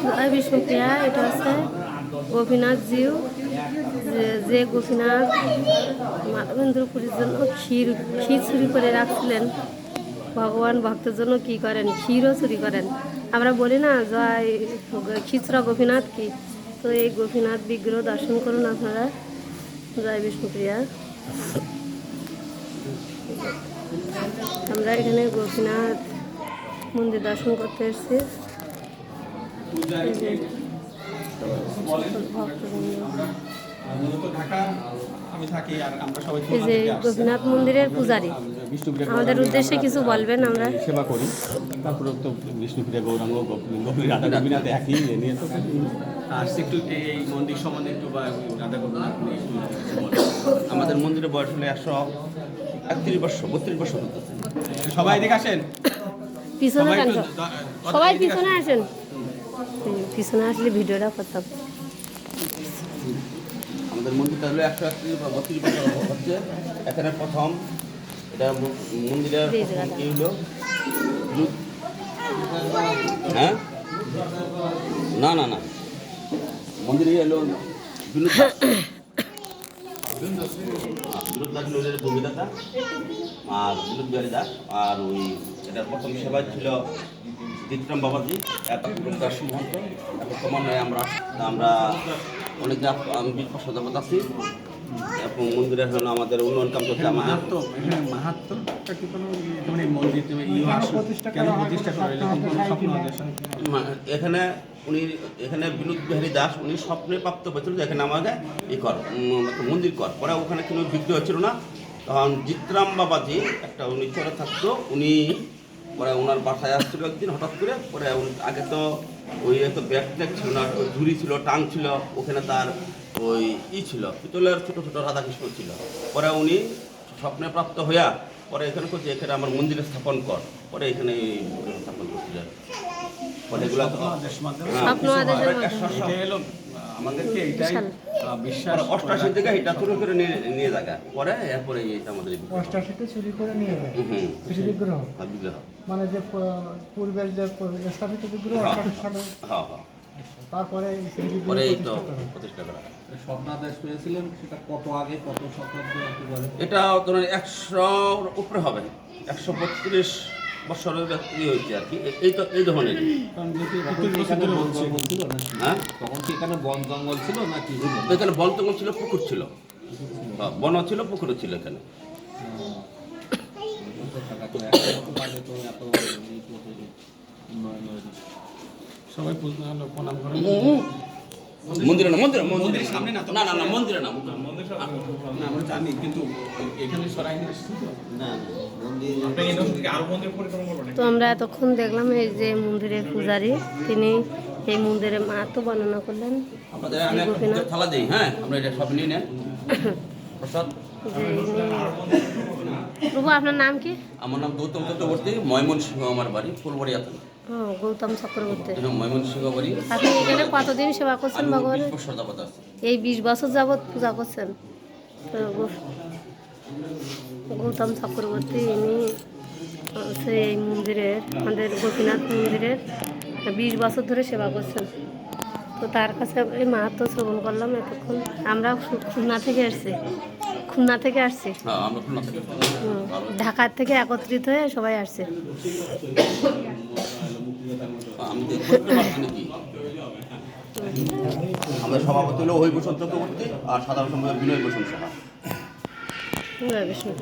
জয় বিষ্ণুপ্রিয়া। এটা হচ্ছে গোপীনাথ জিউ, যে গোপীনাথ মাধবেন্দ্রপুরীর জন্য ক্ষীর চুরি করে রাখছিলেন। ভগবান ভক্তের জন্য কি করেন, ক্ষীরও চুরি করেন। আমরা বলি না জয় খিচড়া গোপীনাথ কি, তো এই গোপীনাথ বিগ্রহ দর্শন করুন আপনারা। জয় বিষ্ণুপ্রিয়া। আমরা এখানে গোপীনাথ মন্দির দর্শন করতে এসেছি। এই যে গোপীনাথ মন্দিরের পূজারী, আমাদের উদ্দেশ্যে কিছু বলবেন? আমরা সেবা করি, তারপরে তো বিষ্ণুপ্রিয়া গৌরাঙ্গ গোপী রাধা গোপীনাথ একই নিয়ে তো আসছে। একটু এই মন্দির সম্বন্ধে একটু বা রাধা গোপীনাথ আমাদের মন্দিরের বয়স হলো 131 বছর 32 বছর হতেছে। সবাই এদিকে আসেন, পিছনে সবাই পিছনে আসেন, পিছনে আসলে ভিডিওটা করতাম। আমাদের মন্দিরটা হলো 132 বছর হচ্ছে। এখানে প্রথম এটা মন্দিরের কি হলো, হ্যাঁ না না না মন্দিরে এলো বিনোদ দাস ভূমিদাতা আর বিনোদ বিহারী দাস। আর ওই এটার প্রথম সেবায় ছিল চিত্রাম বাবাজি, দাস মহন্ত। বর্তমানে আমরা অনেক আমি 20 বছর যাবত আছি এবং মন্দিরের হলো আমাদের উন্নয়ন কাম করতে আমাদের এখানে উনি এখানে বিনোদ বিহারী দাস উনি স্বপ্নে প্রাপ্ত হয়েছিল যে এখানে আমাকে মন্দির কর। পরে ওখানে কোনো বিক্রি হচ্ছিল না, তখন জিত্রাম বাবাজি একটা উনি চলে থাকতো, উনি পরে ওনার বাসায় আসছিল একদিন হঠাৎ করে। পরে আগে তো ওই এত ব্যাগ ট্যাগ ছিল না, ঝুড়ি ছিল, টাং ছিল, ওখানে তার ওই ছিল পিতলের ছোটো ছোটো রাধাকৃষ্ণ ছিল। পরে উনি স্বপ্নে প্রাপ্ত হইয়া পরে এখানে করছে এখানে আমার মন্দিরে স্থাপন কর। পরে এখানে স্থাপন করছিল। পরে এগুলো আমাদেরকে এইটাই বিশ্বাস 88 থেকে এটা শুরু করে নিয়ে জায়গা। পরে এরপরে এইটা আমাদের 88-তে চুরি করে নিয়ে যায় বিগ্রহ, মানে যে পূর্বের যে স্থাপিত বিগ্রহ 88 সালে। হ্যাঁ হ্যাঁ। তারপরে পরে এই তো প্রতিষ্ঠা করা। স্বপ্নাদেশ পেয়েছিলেন সেটা কত আগে, কত শতাব্দী আপনি বলেন? এটা ধরুন 100 উপরে হবে, 132 বছরের হয়েছে আর কি। এই ধরনের হ্যাঁ। তখন কি এখানে বন জঙ্গল ছিল নাকি? এখানে বন জঙ্গল ছিল, পুকুর ছিল, বন ছিল, পুকুরও ছিল এখানে। সবাই প্রণাম করেন। মন্দিরে না, মন্দিরের সামনে না, না না না মন্দিরে না, আমরা জানি কিন্তু এখানে সরাই না। তো আমরা এতক্ষণ দেখলাম এই যে মন্দিরের পূজারী, তিনি এই মন্দিরের মাহাত্ম্য বর্ণনা করলেন। আপনাদের থালা দিই, হ্যাঁ আমরা এটা সব নিয়ে নেন প্রসাদ। প্রভু আপনার নাম কি? আমার নাম গৌতম চক্রবর্তী, ময়মনসিংহ আমার বাড়ি, ফুলবাড়ি আছেন। গৌতম চক্রবর্তী। ময়মনসিংহ বাড়ি। আপনি এখানে কতদিন সেবা করছেন ভগবান? 20 বছর যাবত আছে। এই 20 বছর যাবত পূজা করছেন। গৌতম চক্রবর্তী ইনি হচ্ছে এই মন্দিরের, আমাদের গোপীনাথ মন্দিরের 20 বছর ধরে সেবা করছেন। তো তার কাছে এই মাহাত্ম্য শ্রবণ করলাম এতক্ষণ। আমরা খুলনা থেকে আসছি, ঢাকার থেকে একত্রিত হয়ে সবাই আসছে। আমাদের সভাপতি হলো হরিভূষণ চক্রবর্তী আর সাধারণ সম্পাদক বিনয় ভূষণ সাহা। বিষ্ণু